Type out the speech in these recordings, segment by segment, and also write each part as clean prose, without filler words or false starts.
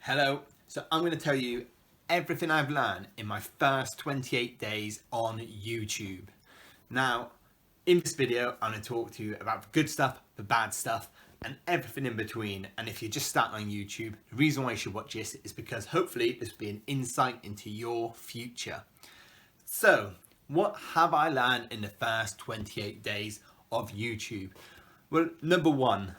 Hello, so I'm going to tell you everything I've learned in my first 28 days on YouTube. Now, in this video, I'm going to talk to you about the good stuff, the bad stuff, and everything in between. And if you're just starting on YouTube, the reason why you should watch this is because hopefully this will be an insight into your future. So, what have I learned in the first 28 days of YouTube? Well, number one,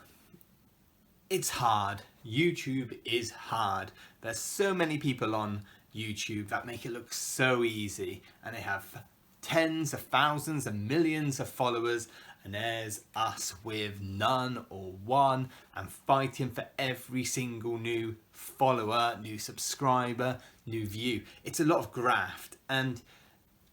it's hard. YouTube is hard. There's so many people on YouTube that make it look so easy, and they have tens of thousands and millions of followers, and there's us with none or one and fighting for every single new follower, new subscriber, new view. It's a lot of graft, and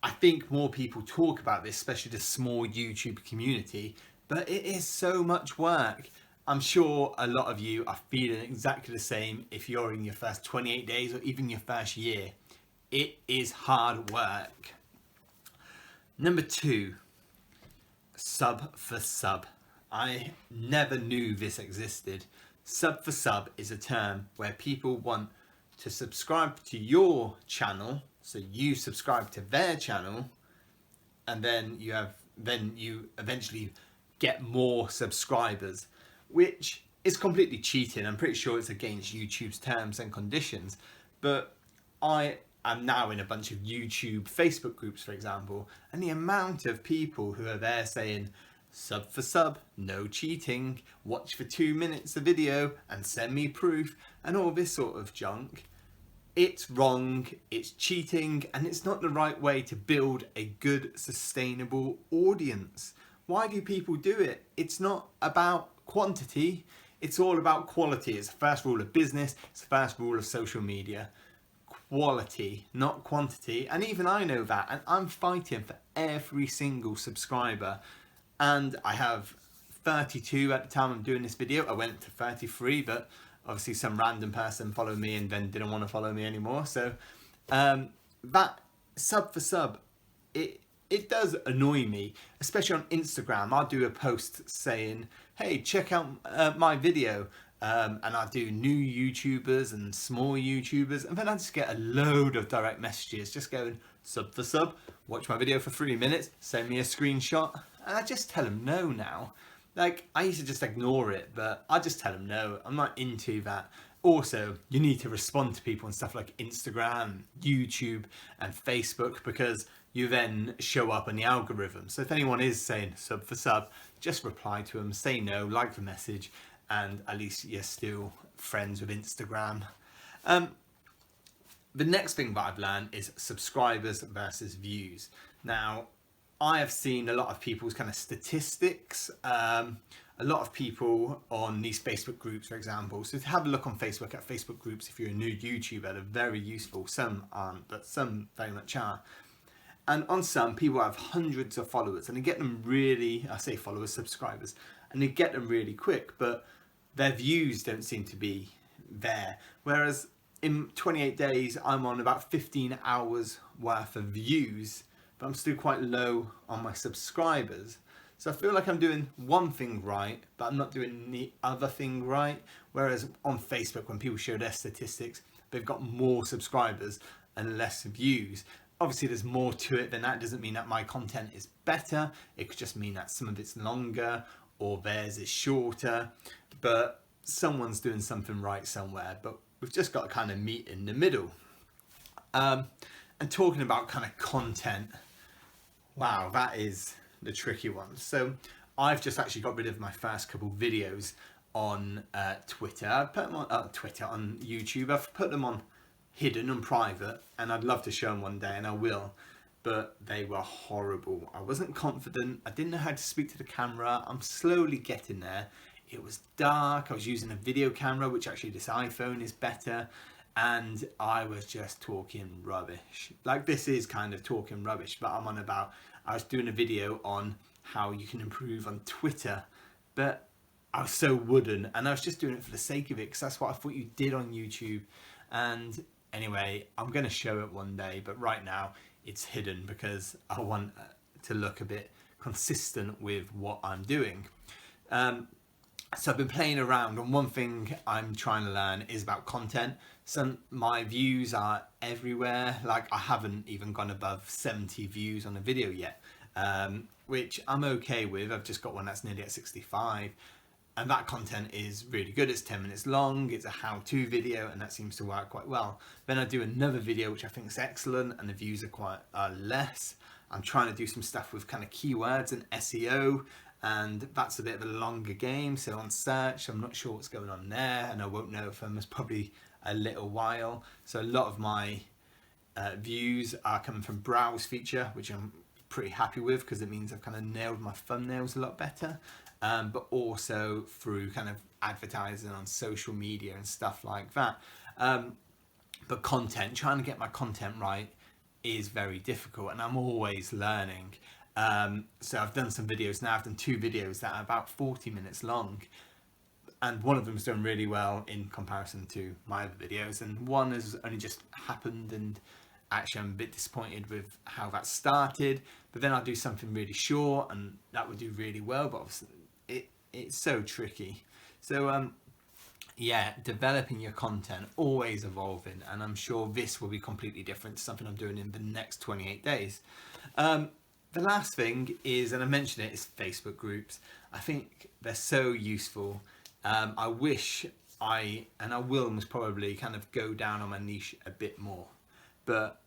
I think more people talk about this, especially the small YouTube community, but it is so much work. I'm sure a lot of you are feeling exactly the same if you're in your first 28 days or even your first year. It is hard work. Number two, sub for sub. I never knew this existed. Sub for sub is a term where people want to subscribe to your channel, so you subscribe to their channel, and then you eventually get more subscribers, which is completely cheating. I'm pretty sure it's against YouTube's terms and conditions, but I am now in a bunch of YouTube Facebook groups, for example, and the amount of people who are there saying sub for sub, no cheating, watch for 2 minutes a video and send me proof, and all this sort of junk. It's wrong, it's cheating, and it's not the right way to build a good, sustainable audience. Why do people do it? It's not about quantity, it's all about quality. It's the first rule of business, it's the first rule of social media. Quality, not quantity, and even I know that, and I'm fighting for every single subscriber. And I have 32 at the time I'm doing this video. I went to 33, but obviously some random person followed me and then didn't want to follow me anymore. So that sub for sub, it does annoy me, especially on Instagram. I'll do a post saying, hey, check out my video, and I'll do new YouTubers and small YouTubers, and then I just get a load of direct messages just going, sub for sub, watch my video for 3 minutes, send me a screenshot, and I just tell them no now. Like, I used to just ignore it, but I just tell them no, I'm not into that. Also, you need to respond to people on stuff like Instagram, YouTube, and Facebook, because you then show up in the algorithm. So if anyone is saying sub for sub, just reply to them, say no, like the message, and at least you're still friends with Instagram. The next thing that I've learned is subscribers versus views. Now, I have seen a lot of people's kind of statistics, a lot of people on these Facebook groups, for example. So to have a look on Facebook at Facebook groups, if you're a new YouTuber, they're very useful. Some aren't, but some very much are. And on some, people have hundreds of followers, and they get them really, I say followers, subscribers, and they get them really quick, but their views don't seem to be there. Whereas in 28 days, I'm on about 15 hours worth of views, but I'm still quite low on my subscribers. So I feel like I'm doing one thing right, but I'm not doing the other thing right. Whereas on Facebook, when people show their statistics, they've got more subscribers and less views. Obviously, there's more to it than that. It doesn't mean that my content is better. It could just mean that some of it's longer or theirs is shorter. But someone's doing something right somewhere. But we've just got to kind of meet in the middle. And talking about kind of content, wow, that is the tricky one. So I've just actually got rid of my first couple videos on Twitter. I put them on on YouTube. I've put them on hidden and private, and I'd love to show them one day, and I will, but they were horrible. I wasn't confident. I didn't know how to speak to the camera. I'm slowly getting there. It was dark. I was using a video camera, which actually this iPhone is better, and I was just talking rubbish. Like, this is kind of talking rubbish, but I was doing a video on how you can improve on Twitter, but I was so wooden, and I was just doing it for the sake of it, because that's what I thought you did on YouTube. And anyway, I'm going to show it one day, but right now it's hidden because I want to look a bit consistent with what I'm doing. So I've been playing around, and one thing I'm trying to learn is about content. My views are everywhere. Like, I haven't even gone above 70 views on a video yet, which I'm okay with. I've just got one that's nearly at 65, and that content is really good. It's 10 minutes long. It's a how-to video, and that seems to work quite well. Then I do another video which I think is excellent, and the views are less. I'm trying to do some stuff with kind of keywords and SEO, and that's a bit of a longer game. So on search, I'm not sure what's going on there, and I won't know for most probably a little while. So a lot of my views are coming from browse feature, which I'm pretty happy with, because it means I've kind of nailed my thumbnails a lot better, but also through kind of advertising on social media and stuff like that. But content, trying to get my content right is very difficult, and I'm always learning. So I've done some videos now. I've done 2 videos that are about 40 minutes long, and one of them's done really well in comparison to my other videos, and one has only just happened, and actually I'm a bit disappointed with how that started. But then I'll do something really short and that would do really well, but obviously it's so tricky. So yeah, developing your content, always evolving, and I'm sure this will be completely different to something I'm doing in the next 28 days. The last thing is, and I mentioned it, is Facebook groups. I think they're so useful. I wish I will most probably kind of go down on my niche a bit more, but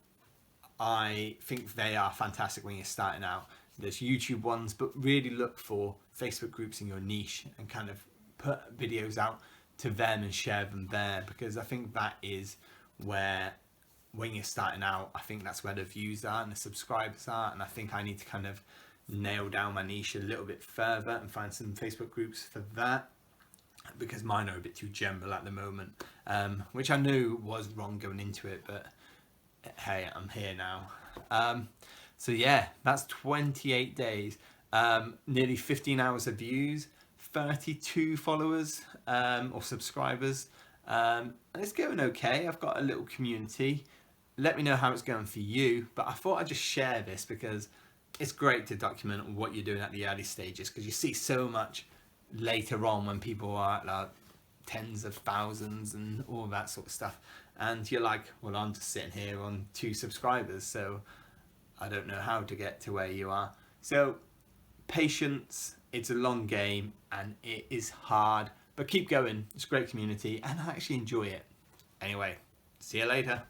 I think they are fantastic when you're starting out. There's YouTube ones, but really look for Facebook groups in your niche and kind of put videos out to them and share them there, because I think that is where, when you're starting out, I think that's where the views are and the subscribers are. And I think I need to kind of nail down my niche a little bit further and find some Facebook groups for that, because mine are a bit too general at the moment, which I knew was wrong going into it, but hey, I'm here now. So yeah, that's 28 days, nearly 15 hours of views, 32 followers or subscribers, and it's going okay. I've got a little community. Let me know how it's going for you, but I thought I'd just share this because it's great to document what you're doing at the early stages, because you see so much later on when people are at like tens of thousands and all that sort of stuff, and you're like, well, I'm just sitting here on 2 subscribers, so I don't know how to get to where you are. So patience, it's a long game and it is hard, but keep going. It's a great community and I actually enjoy it. Anyway, see you later.